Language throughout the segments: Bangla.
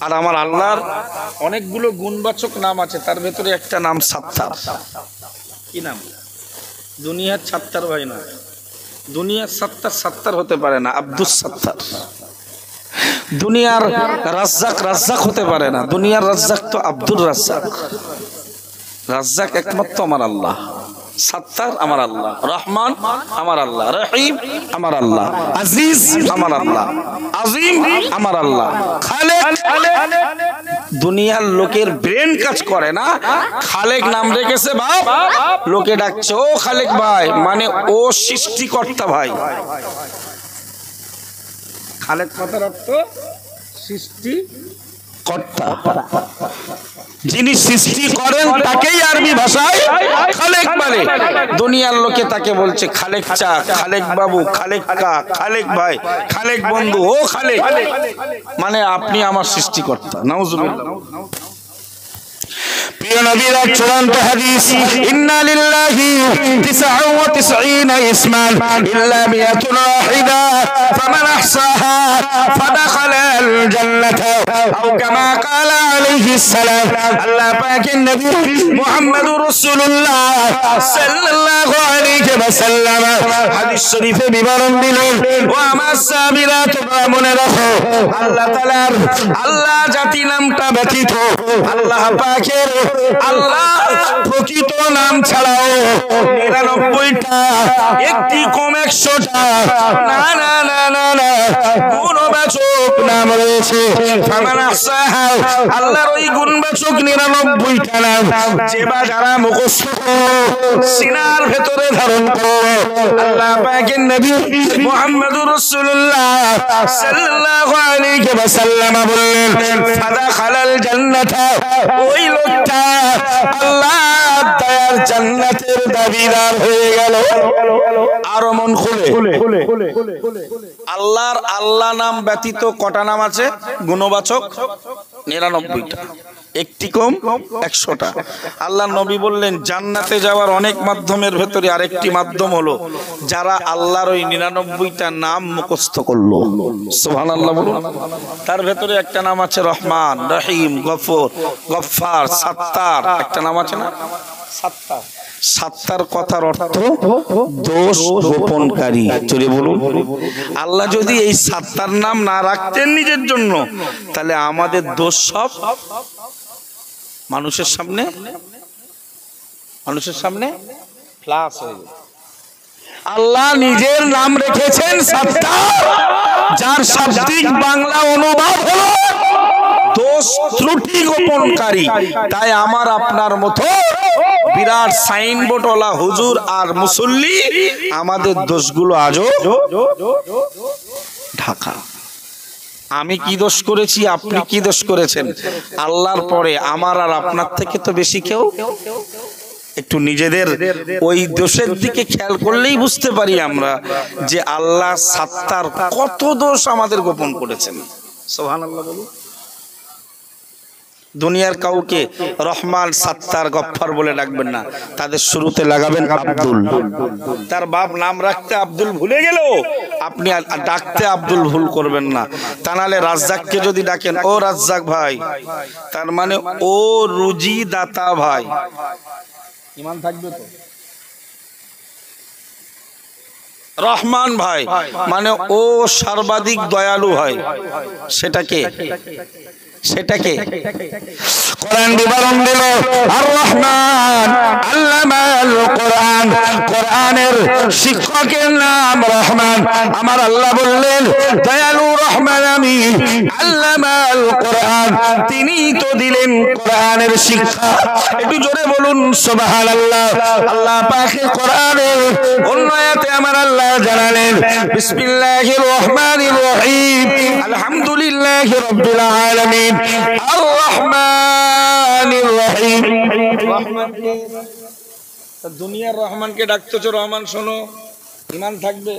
আর আমার আল্লাহর অনেকগুলো গুণবাচক নাম আছে, তার ভেতরে একটা নাম সাত্তার। কি নাম? দুনিয়ার সাত্তার ভাই না, দুনিয়ার সাত্তার সাত্তার হতে পারে না, আব্দুস সাত্তার। দুনিয়ার রাজ্জাক রাজ্জাক হতে পারে না, দুনিয়ার রাজ্জাক তো আব্দুর রাজ্জাক। রাজ্জাক একমাত্র আমার আল্লাহ, সাত্তার আমার আল্লাহ, রহমান আমার আল্লাহ, রহিম আমার আল্লাহ, আজিজ আমার আল্লাহ, আজিম আমার আল্লাহ, খালেক। দুনিয়ার লোকের ব্রেন কাজ করে না, খালেক নাম রেখেছে বাপ, লোকে ডাকছে ও খালেক ভাই, মানে ও সৃষ্টিকর্তা ভাই। খালেক কথার অর্থ সৃষ্টিকর্তা, যিনি সৃষ্টি করেন তাকেই আরবি ভাষায় খালেক বলে। দুনিয়ার লোকে তাকে বলছে খালেক চা, খালেক বাবু, খালেক কা, খালেক ভাই, খালেক বন্ধু, ও খালেক, মানে আপনি আমার সৃষ্টিকর্তা। নাউজুবিল্লাহ। প্রিয় নবীর চূড়ান্ত হাদিস, ইন্না লিল্লাহি 99 ইসমান ইল্লা মিয়াতুন ওয়াহিদা ফামান আহসাহা ফাদাখালাল জান্নাতা আও কামা ক্বালা আলাইহিস সালাম। আল্লাহ পাকের নবী মুহাম্মদুর রাসূলুল্লাহ সাল্লাল্লাহু আলাইহি ওয়াসাল্লাম হাদিস শরীফে বিবরণ দিলেন, ও আমার সাহাবীরা তোমরা মনে রাখো, আল্লাহ তাআলার আল্লাহ জাতি নামটা ব্যতীত আল্লাহ পাকের আল্লাহ প্রকৃত নাম ছাড়াও 99টা, একটি কম 100টা, না না না না না, গুণবাচক নাম রয়েছে। আল্লাহর ওই গুণবাচক 99টা নাম যে বা যারা মুখস্থ করলো, সিনার ভেতরে ধারণ করলো, আল্লাহ পাকের নবী মুহাম্মদুর রাসূলুল্লাহ সাল্লাল্লাহু আলাইহি ওয়াসাল্লাম বললেন, ফাদাখালাল জান্নাতা, ওই লোকটা আল্লাহ দয়ার জান্নাতের দাবিদার হয়ে গেল। আর মন খুলে, আল্লাহর আল্লাহ নাম ব্যতীত কটা নাম আছে গুণবাচক? 99টা, একটি কম 100টা। আল্লাহ নবী বললেন জান্নাতে যাওয়ার অনেক মাধ্যমের ভেতরে আরেকটি মাধ্যম হলো যারা আল্লাহর ওই 99টা নাম মুখস্থ করলো। সুবহানাল্লাহ বলুন। তার ভেতরে একটা নাম আছে রহমান, রহিম, গফুর, গফফার, সাত্তার, একটা নাম আছে না সাত্তার। সাত্তার কথার অর্থ দোষ গোপনকারী। চলে বলুন, আল্লাহ যদি এই সাত্তার নাম না রাখতেন নিজের জন্য, তাহলে আমাদের দোষ সব মানুষের সামনে ফ্লাশ হয়ে যাবে। আল্লাহ নিজের নাম রেখেছেন সাত্তার, যার শাব্দিক বাংলা অনুবাদ হলো দোষ ত্রুটি গোপনকারী। তাই আমার আপনার মতো বিরাট সাইনবোর্ডওয়ালা হুজুর আর মুসল্লি আমাদের দোষগুলো আজও ঢাকা। আমি কি দোষ করেছি, আপনি কি দোষ করেছেন, আল্লাহর পরে আমার আর আপনার থেকে তো বেশি কেউ। একটু নিজেদের ওই দোষের দিকে খেয়াল করলেই বুঝতে পারি আমরা যে আল্লাহ সাত্তার কত দোষ আমাদের গোপন করেছেন। সুবহানাল্লাহ বলুন। দুনিয়ার কাউকে রহমান, সাত্তার, গফফার বলে ডাকবেন না, তাদের শুরুতে লাগাবেন আব্দুল। তার বাপ নাম রাখতে আব্দুল ভুলে গেল, আপনি ডাকতে আব্দুল ভুল করবেন না। তা নাহলে রাজ্জাককে যদি ডাকেন ও রাজ্জাক ভাই, তার মানে ও রুজি দাতা ভাই, ইমান থাকবে তো। রহমান ভাই মানে ও সর্বাধিক দয়ালু হয়, সেটাকে কোরআন বিবরণ দিল, আর রহমান আল্লামাল কোরআন, কোরআনের শিক্ষকের নাম রহমান। আমার আল্লাহ বললেন দয়ালু রহমান আমি, আল্লামাল কোরআন, তিনি তো দিলেন কোরআনের শিক্ষা। একটু জোরে বলুন সুবহানাল্লাহ। আল্লাহ পাকের কোরআনের অন্য আয়াতে আমার আল্লাহ জানালেন বিসমিল্লাহির রহমানির রহিম, আলহামদুলিল্লাহি রাব্বিল আলামিন, আর রহমানির রহিম। দুনিয়ার রহমানকে ডাকতেছো রহমান, শোনো, ইমান থাকবে।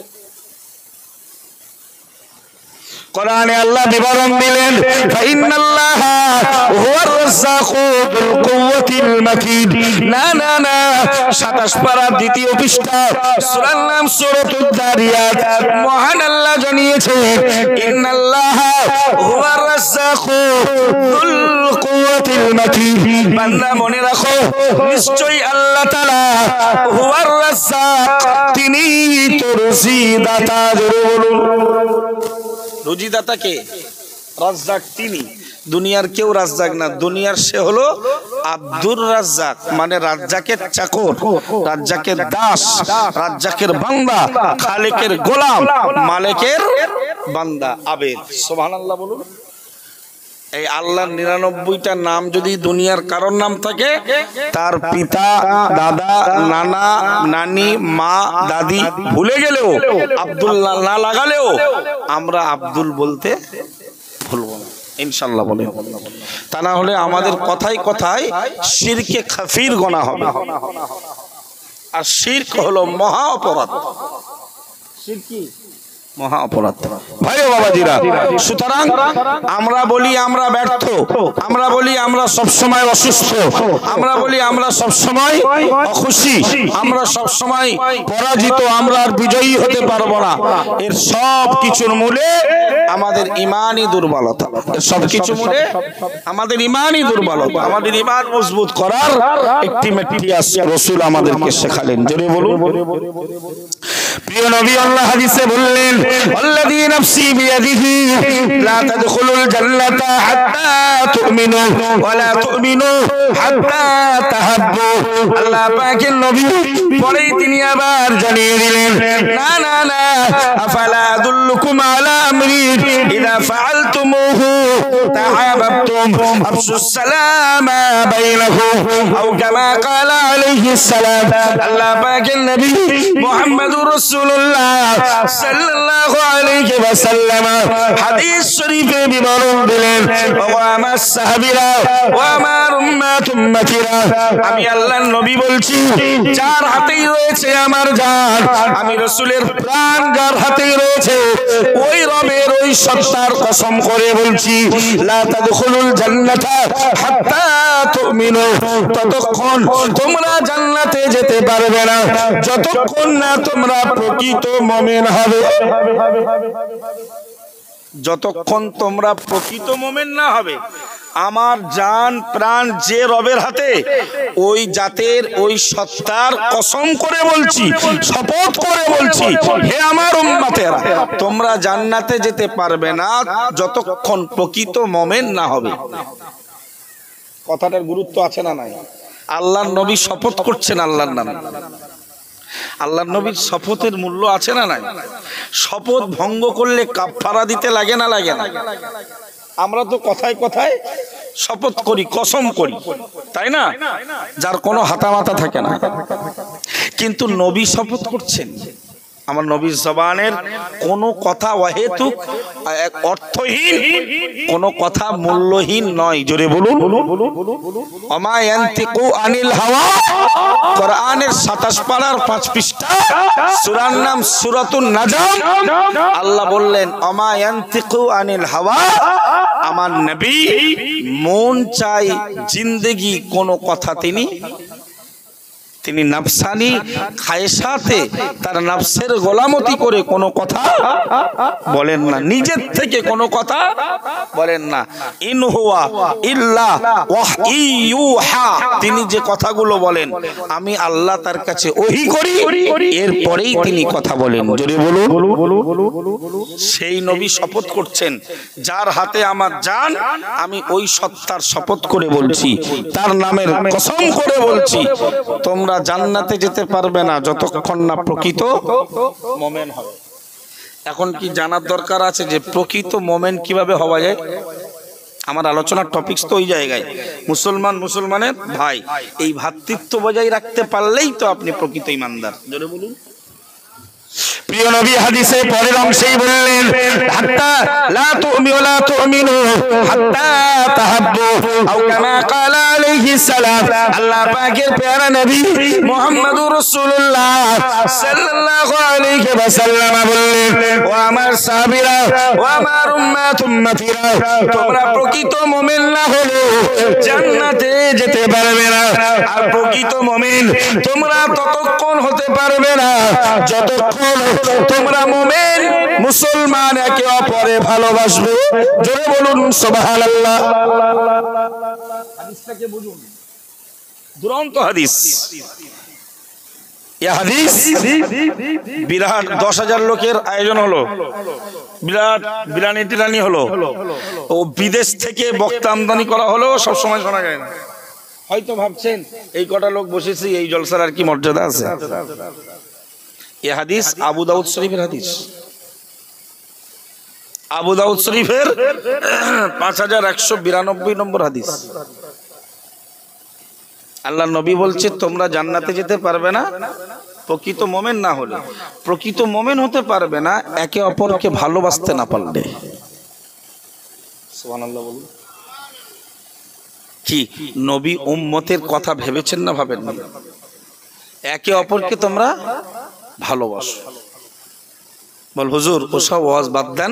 কোরআনে আল্লাহ বিবরণ দিলেন ফাইন্নাল্লাহা হুয়ার রাজ্জাকু বিল কুওয়াতিল মাতিন। না না না, 27 পারা 2য় পৃষ্ঠা, সূরার নাম সূরাতুদ দারিয়াত। মহান আল্লাহ জানিয়েছেন ইন্নাল্লাহা হুয়ার রাজ্জাকু বিল কুওয়াতিল মাতিন। বান্দা মনে রাখো, নিশ্চয়ই আল্লাহ তাআলা হুয়ার রাজ্জাক, তিনি তো রুজিদাতা। বলুন রুজিদাতা কে? রাজ্জাক তিনি। দুনিয়ার কেউ রাজ্জাক না, দুনিয়ার সে হলো আব্দুর রাজ্জাক, মানে রাজ্জাকের চাকর, রাজ্জাকের দাস, রাজ্জাকের বান্দা, খালেকের গোলাম, মালিকের বান্দা, আবেদ। সুবহানাল্লাহ বলুন। এই আল্লাহর 99টা নাম যদি দুনিয়ার কারোর নাম থাকে, তার পিতা, দাদা, নানা, নানি, মা, দাদি ভুলে গেলেও, আব্দুল্লাহ না লাগালেও আমরা আব্দুল বলতে ভুলবো না ইনশাআল্লাহ বলে। তা না হলে আমাদের কথায় কথায় শিরকে কাফির গোনা হবে, আর শিরক হলো মহা অপরাধ। শিরক কি? মহা অপরাধ। ভাই ও বাবাজিরা, সুতরাং আমরা বলি আমরা ব্যর্থ, আমরা বলি আমরা সব সময় অসুস্থ, আমরা বলি আমরা সব সময় অখুশি, আমরা সব সময় পরাজিত, আমরা আর বিজয়ী হতে পারবো না। এর সব কিছুর মূলে আমাদের ঈমানি দুর্বলতা, এর সব কিছু মূলে আমাদের ঈমানি দুর্বলতা। আমাদের ঈমান মজবুত করার একটি মেটিয়াস রাসূল আমাদেরকে শেখালেন। জোরে বলুন। প্রিয় নবী আল্লাহ হাদিসে বললেন والذي نفسي بيده لا تدخلوا الجنة حتى تؤمنوا ولا تؤمنوا حتى تحبوا। আল্লাহ পাকের নবী পরেই তিনি আবার জানিয়ে দিলেন, না না না, আফালা আদুল্লুকুম আলা আমরিন ইযা ফাআলতুমুহু তাহাবাবতুম আফশুস সালামা বাইনাকুম আও কামা ক্বালা আলাইহিস সালাম। আল্লাহ পাকের নবী মুহাম্মদুর রাসূলুল্লাহ সাল্লাল্লাহু আলাইহি ওয়াসাল্লাম হাদিস শরীফে বিবরণ দিলেন, ও আমার সাহাবীরা, ও আমার উম্মতিরা, আমি আল্লাহর নবী বলছি, যার হাতেই রয়েছে আমার জান, আমি রাসূলের প্রাণ যার হাতেই রয়েছে, ওই রবের ওই সত্তার কসম করে বলছি, লা তাদখুলুল জান্নাতা হাত্তা তুমিনু, ততক্ষণ তোমরা জান্নাতে যেতে পারবে না যতক্ষণ না তোমরা প্রকৃত মুমিন হবে। যতক্ষণ তোমরা প্রকৃত মুমিন না হবে। আমার জান প্রাণ যে রবের হাতে, ওই জাতের ওই সত্তার কসম করে বলছি, শপথ করে বলছি, হে আমার উম্মতেরা, তোমরা জান্নাতে যেতে পারবে না যতক্ষণ প্রকৃত মুমিন না হবে। কথাটার গুরুত্ব আছে না নাই? আল্লাহর নবী শপথ করছেন আল্লাহর নামে। আল্লাহর নবীর শপথের মূল্য আছে না নাই? শপথ ভঙ্গ করলে কাফারা দিতে লাগে না লাগে না? আমরা তো কথায় কথায় শপথ করি, কসম করি, তাই না? যার কোনো হাতামাতা থাকে না। কিন্তু নবী শপথ করছেন, আমার নবীর জবানের কোনো কথা অহেতুক, অর্থহীন, কোনো কথা মূল্যহীন নয়। জোরে বলুন। ওমা ইয়ানতিকু আনিল হাওয়া, কোরআনের 27 পারার 5 পৃষ্ঠা, সূরার নাম সূরাতুন নাজম। আল্লাহ বললেন, ওমা ইয়ানতিকু আনিল হাওয়া, আমার নবী মন চাই জিন্দেগি কোনো কথা তিনি নফসানি খায়সাতে তার নফসের গোলামতি করে কোনো কথা বলেন না, নিজের থেকে কোনো কথা বলেন না। ইন হুয়া ইল্লা ওয়াহইয়ুহা, তিনি যে কথাগুলো বলেন আমি আল্লাহ তার কাছে ওহী করি, এরপরেই তিনি কথা বলেন। জোরে বলুন। সেই নবী শপথ করছেন, যার হাতে আমার জান, আমি ওই সত্তার শপথ করে বলছি, তার নামের কসম করে বলছি, তোমরা জান্নাতে যেতে পারবে না যতক্ষণ না প্রকৃত মুমিন হবে। এখন কি জানার দরকার আছে যে প্রকৃত মুমিন কিভাবে হওয়া যায়? আমার আলোচনার টপিকস তো ওই জায়গায়, মুসলমান মুসলমানের ভাই, এই ভ্রাতৃত্ব বজায় রাখতে পারলেই তো আপনি প্রকৃত ঈমানদার। জোরে বলুন। প্রিয় নবী হাদিসে পরের অংশেই বললেন, হাত্তা লা তু'মিনু লা তু'মিনু হাত্তা তাহাব্বু আও কামা ক্বালা আলাইহিস সালাম। আল্লাহ পাকের প্যারা নবী মুহাম্মদুর রাসূলুল্লাহ সাল্লাল্লাহু আলাইহি ওয়াসাল্লাম বললেন, ও আমার সাহাবীরা, ও আমার উম্মতিরা, তোমরা প্রকৃত মুমিন না হলে জান্নাতে যেতে পারবে না। আর প্রকৃত মুমিন তোমরা ততক্ষণ হতে পারবে না যতক্ষণ তোমরা মুমিন মুসলমান একে অপরে ভালোবাসবে। জোরে বলুন সুবহানাল্লাহ। হাদিসটাকে বুঝুন, দুরন্ত হাদিস। এই হাদিস বিরাট 10,000 লোকের আয়োজন হলো, বিরাট বিরানি টিরানি হলো, ও বিদেশ থেকে বক্তা আমদানি করা হলো, সব সময় শোনা যায় না। হয়তো ভাবছেন এই কটা লোক বসেছি, এই জলসার আর কি মর্যাদা আছে? এই হাদিস আবু দাউদ শরীফের হাদিস, আবু দাউদ শরীফের 5192 নম্বর হাদিস। আল্লাহ নবী বলছে, তোমরা জান্নাতে যেতে পারবে না প্রকৃত মুমিন না হলে। প্রকৃত মুমিন হতে পারবে না একে অপরকে ভালোবাসতে না পারলে। সুবহানাল্লাহ বলুন। কি নবী উম্মতের কথা ভেবেছেন না ভাবেন না? একে অপরকে তোমরা ভালোবাসো। বল হুজুর ওসব ওয়াজ বাদ দেন,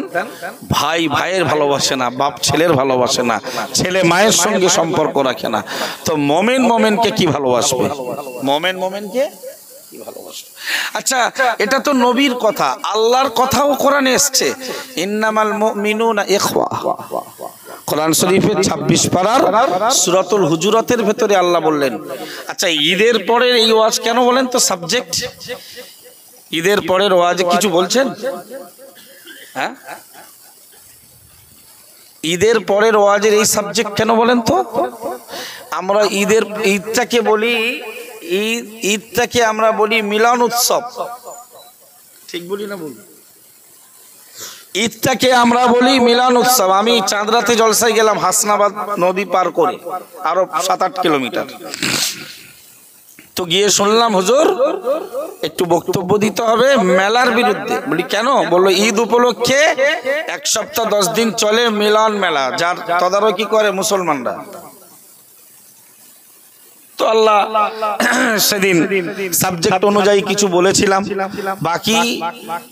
ভাই ভাইয়ের ভালোবাসে না, বাপ ছেলের ভালোবাসে না, ছেলে মায়ের সঙ্গে সম্পর্ক রাখে না, তো মুমিন মুমিনকে কি ভালোবাসবে? মুমিন মুমিনকে কি ভালোবাসবে? আচ্ছা, এটা তো নবীর কথা, আল্লাহর কথাও কোরআনে এসেছে, ইন্নামাল মুমিনুনা ইখওয়া। কোরআন শরীফের 26 পারার সূরাতুল হুজুরাতের ভেতরে আল্লাহ বললেন। আচ্ছা, ঈদের পরের এই ওয়াজ কেন বলেন তো? সাবজেক্ট ঈদের পরের ওয়াজে কিছু বলছেন? হ্যাঁ, ঈদের পরের ওয়াজের এই সাবজেক্ট কেন বলেন তো? আমরা ঈদটাকে বলি, ঈদটাকে আমরা বলি মিলন উৎসব, ঠিক বলি না? বলি ঈদটাকে আমরা বলি মিলন উৎসব। আমি চাঁদরাতে জলসায় গেলাম, হাসনাবাদ নদী পার করে আরো 7-8 কিলোমিটার। তো গিয়ে শুনলাম হুজুর একটু বক্তব্য দিতে হবে মেলার বিরুদ্ধে। বলি কেন? বললো ঈদ উপলক্ষে 1 সপ্তাহ 10 দিন চলে মিলন মেলা, যার তদারকি করে মুসলমানরা। তো আল্লাহ সেদিন সাবজেক্ট অনুযায়ী কিছু বলেছিলাম, বাকি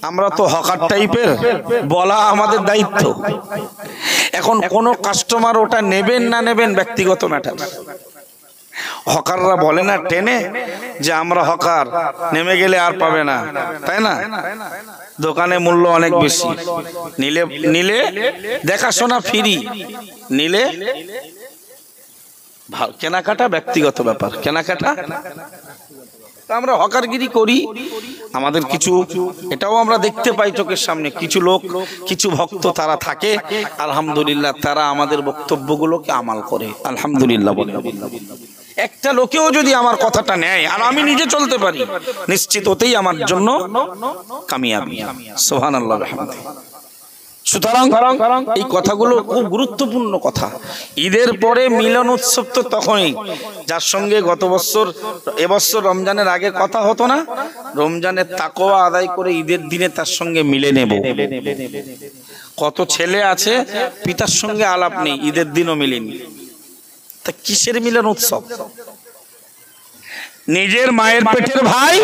আমরা তো হকার টাইপের, বলা আমাদের দায়িত্ব। এখন কোন কাস্টমার ওটা নেবেন না নেবেন ব্যক্তিগত ম্যাটার। হকাররা বলে না ট্রেনে যে আমরা হকার, নেমে গেলে আর পাবে না, তাই না? দোকানে মূল্য অনেক বেশি, নিলে দেখাশোনা ফ্রি, নিলে কেনাকাটা ব্যক্তিগত ব্যাপার, কেনাকাটা। আমরা হকারগিরি করি, আমাদের কিছু এটাও আমরা দেখতে পাই চোখের সামনে, কিছু লোক, কিছু ভক্ত তারা থাকে, আলহামদুলিল্লাহ তারা আমাদের বক্তব্যগুলোকে আমাল করে, আলহামদুলিল্লাহ বলে। একটা লোকেও যদি আমার কথাটা নেয় আর আমি নিজে চলতে পারি, নিশ্চিত ওতেই আমার জন্য কামিয়াবি। সুবহানাল্লাহ বিহামদিহি। সুতরাং এই কথাগুলো খুব গুরুত্বপূর্ণ কথা। ঈদের পরে মিলন উৎসব তো তখনই, যার সঙ্গে গত বছর এবছর রমজানের আগে কথা হতো না, রমজানের তাকওয়া আদায় করে ঈদের দিনে তার সঙ্গে মিলে নেব। কত ছেলে আছে পিতার সঙ্গে আলাপ নেই, ঈদের দিনও মিলেনি, তা কিসের মিলন উৎসব? নিজের মায়ের পেটের ভাই,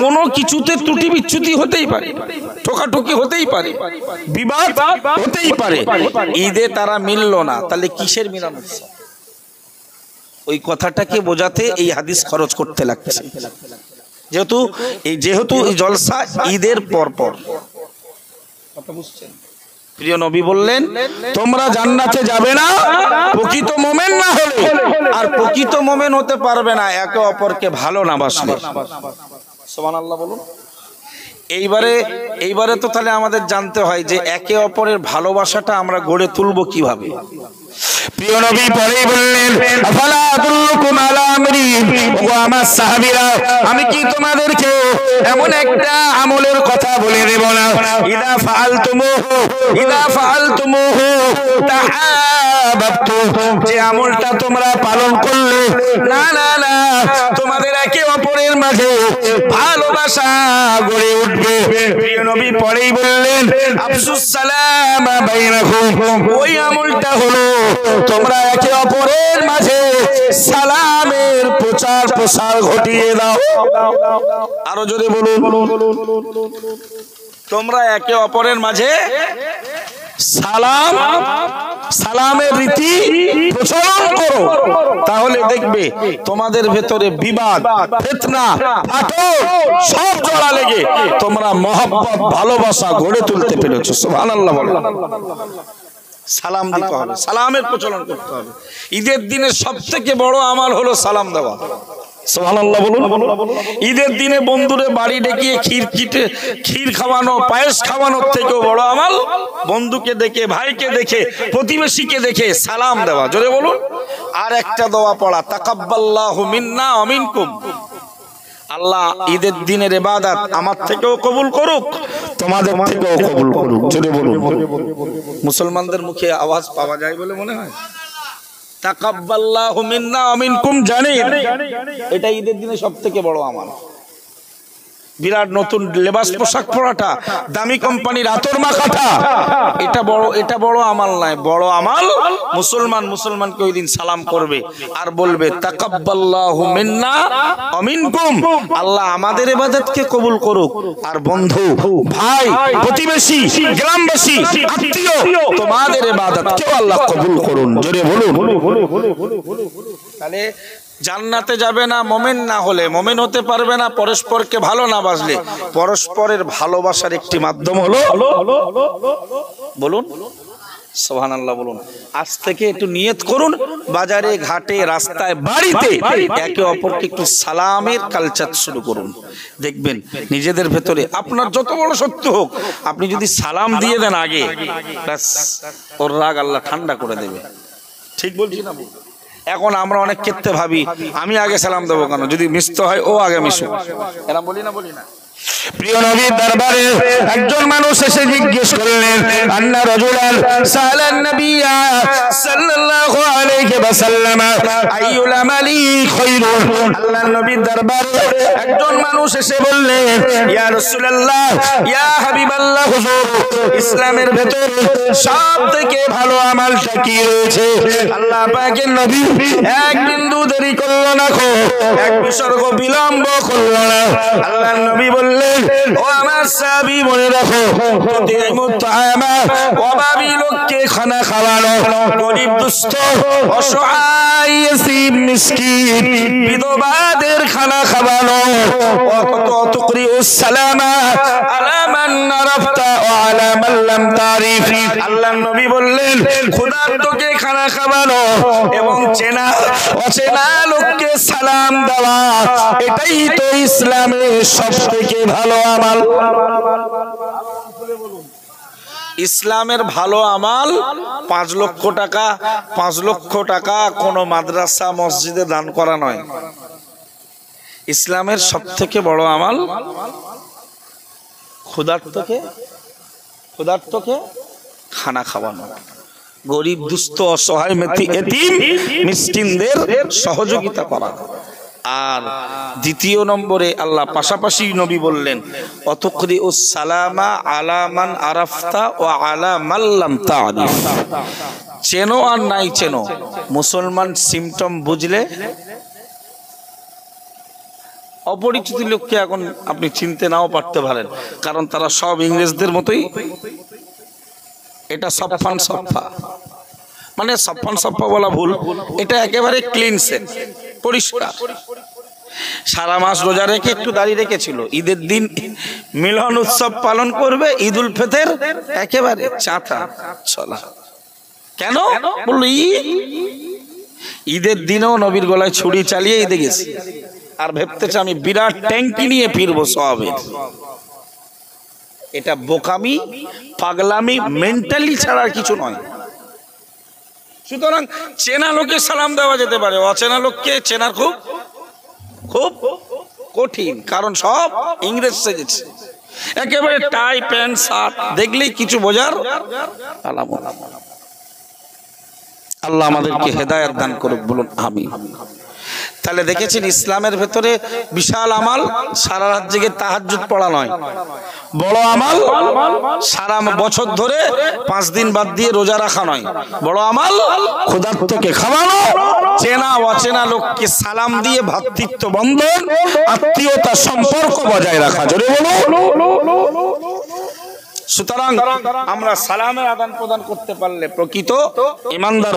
কোনো কিছুতে ত্রুটি বিচ্যুতি হতেই পারে, ঠোকাঠুকি হতেই পারে, বিবাদ হতেই পারে, ঈদে তারা মিলল না, তাহলে কিসের মিলন উৎসব? ওই কথাটাকে বোঝাতে এই হাদিস খরচ করতে লাগছে। যেহেতু এই জলসা ঈদের পর পর, কথা বুঝছেন? প্রিয় নবী বললেন, তোমরা জান্নাতে যাবে না প্রকৃত মুমিন না হলে, আর প্রকৃত মুমিন হতে পারবে না একে অপরকে ভালো না বাসলে। সুবহানাল্লাহ বলুন। এইবারে তো তাহলে আমাদের জানতে হয় যে একে অপরের ভালোবাসাটা আমরা গড়ে তুলবো কিভাবে। প্রিয় নবী পরেই বললেন, আফালা আদুল্লুকুম আলা আমরিন, ও আমার সাহাবীরা, আমি কি তোমাদেরকে এমন একটা আমলের কথা বলে দেব না, ইদা ফাআলতুমুহু তাহা ভাবতো যে আমলটা তোমরা পালন করলে না না না তোমাদের একে অপরের মাঝে ভালোবাসা গড়ে উঠবে। প্রিয় নবী পরেই বললেন আফসুস সালাম বাইনাকুম, ওই আমলটা হলো তোমরা একে অপরের মাঝে সালামের প্রচার প্রসার ঘটিয়ে দাও। আরো জোরে বলুন, তোমরা একে অপরের মাঝে সালাম সালামের রীতি প্রচলন করো, তাহলে দেখবে তোমাদের ভেতরে বিবাদ ফিতনা ফাটল সব জড়া লেগে তোমরা মহব্বত ভালোবাসা গড়ে তুলতে পেরেছো। সুবহানাল্লাহ বলেন। সালাম দিতে হবে, সালামের প্রচলন করতে হবে। ঈদের দিনে সবথেকে বড় আমল হলো সালাম দেওয়া। সুবহানাল্লাহ বলুন। ঈদের দিনে বন্ধুরে বাড়ি ডেকে ক্ষীর খাওয়ানো, পায়েস খাওয়ানোর থেকেও বড় আমল বন্ধুকে দেখে, ভাইকে দেখে, প্রতিবেশীকে দেখে সালাম দেওয়া। জোরে বলুন। আর একটা দোয়া পড়া, তাকাব্বালাহু মিন্না ওয়া মিনকুম, আল্লাহ ঈদের দিনের ইবাদত আমার থেকেও কবুল করুক, তোমাদের থেকেও কবুল করুক। জোরে বলুন। মুসলমানদের মুখে আওয়াজ পাওয়া যায় বলে মনে হয়? তাকাব্বালাহু মিন্না ওয়া মিনকুম জানেন, এটা ঈদের দিনে সবথেকে বড় আমল। বিরাট নতুন লেবাস পোশাক পরাটা, দামি কোম্পানির আতর মাখাটা, এটা বড় আমল নয়। বড় আমল মুসলমানকে ওই দিন সালাম করবে আর বলবে তাকাব্বালাহু মিন্না ওয়া মিনকুম, আল্লাহ আমাদের ইবাদতকে কবুল করুক, আর বন্ধু, ভাই, প্রতিবেশী, গ্রামবাসী, আত্মীয়, তোমাদের ইবাদতকে আল্লাহ কবুল করুন। জোরে বলুন। তাহলে জান্নাতে যাবে না মুমিন না হলে, মুমিন হতে পারবে না পরস্পরকে ভালো না বাসলে। পরস্পরের ভালোবাসার একটি মাধ্যম হলো, বলুন সুবহানাল্লাহ বলুন। আজ থেকে একটু নিয়ত করুন, বাজারে ঘাটে রাস্তায় বাড়িতে একে অপরকে একটু সালামের কালচার শুরু করুন। দেখবেন নিজেদের ভেতরে আপনার যত বড় শত্রু হোক, আপনি যদি সালাম দিয়ে দেন আগে, ব্যাস ওর রাগ আল্লাহ ঠান্ডা করে দেবে। ঠিক বলছি না? এখন আমরা অনেক ক্ষেত্রে ভাবি আমি আগে সালাম দেবো কেন, যদি মিশতে হয় ও আগে মিশুক, এরকম বলি না। প্রিয় নবীর দরবারে একজন মানুষ এসে জিজ্ঞেস করলেন, আন্না রাজুলান সালান নবিয়া সাল্লাল্লাহু আলাইহি ওয়াসাল্লাম আইয়ুল আমালি খায়রুন। আল্লাহর নবীর দরবারে একজন মানুষ এসে বললেন, ইয়া রাসূলুল্লাহ, ইয়া হাবিবাল্লাহ হুজুর, ইসলামের ভেতর সবথেকে ভালো আমলটা কি রয়েছে? আল্লাহ পাকের নবী এক বিন্দু দেরি করলো না, এক বিসর্গ বিলম্ব করলো না। আল্লাহর নবী বললেন, ও আমার সাহাবী, মনে রাখো, অভাবী লোককে খানা খাওয়ানো, গরিব দুস্থ অসহায় এতিম মিসকিন বিধবাদের খানা খাওয়ানো, তুকরিউস সালামা আলা মান আরাফতা ওয়া আলা মান লাম তারিফ। আল্লাহর নবী বললেন, ক্ষুধার্তকে খানা খাওয়ানো এবং চেনা অচেনা লোককে সালাম দেওয়া, এটাই তো ইসলামের সবথেকে ভালো আমল। ইসলামের ভালো আমল 5 লক্ষ টাকা কোন মাদ্রাসা মসজিদে দান করা নয়। ইসলামের সবথেকে বড় আমল ক্ষুধার্তকে খানা খাওয়ানো, গরিব দুস্থ অসহায় এতিম মিসকিনদের সহযোগিতা করা। আর দ্বিতীয় নম্বরে আল্লাহ পাশাপাশি নবী বললেন, অতুকরিউস সালামা আলা মান আরাফতা ওয়া আলা মান লাম তারিফ। চেনো আর নাই চেনো, মুসলমান সিমটম বুঝলে, অপরিচিত লোককে এখন আপনি চিনতে নাও পারতে পারেন, কারণ তারা সব ইংরেজদের মতোই। এটা সফান সফা, মানে সফান সফা বলা ভুল, এটা একেবারে ক্লিন সেট, পরিষ্কার। সারা মাস রোজা রেখে একটু দাড়ি রেখেছিল, ঈদের দিন মিলন উৎসব পালন করবে, ঈদ উল ফিতর একেবারে চাঁথা চলা। কেন বললো? ঈদের দিনেও নবীর গলায় ছুরি চালিয়ে ঈদে গেছি, আর ভেবতেছে আমি বিরাট ট্যাঙ্কি নিয়ে ফিরবো সওয়াবের। এটা বোকামি, পাগলামি, মেন্টালি ছাড়া কিছু নয়। সুতরাং চেনা লোকে সালাম দেওয়া যেতে পারে, অচেনা লোককে চেনা খুব কঠিন, কারণ সব ইংরেজ সেজেছে। একেবারে টাই প্যান্ট শার্ট দেখলেই কিছু বোঝার আলামত। আল্লাহ আমাদেরকে হেদায়েত দান করুক, বলুন আমিন। তাহলে দেখেছেন ইসলামের ভেতরে বিশাল আমাল সারা রাত জেগে তাহাজ্জুদ পড়া নয়, বড় আমাল সারা বছর ধরে 5 দিন বাদ দিয়ে রোজা রাখা নয়, বড় আমাল ক্ষুধার্তকে খাওয়ানো, চেনা অচেনা লোককে সালাম দিয়ে ভ্রাতৃত্ব বন্ধন আত্মীয়তা সম্পর্ক বজায় রাখা। জোরে বলো। সুতরাং আমরা সালামের আদান প্রদান করতে পারলে প্রকৃত ঈমানদার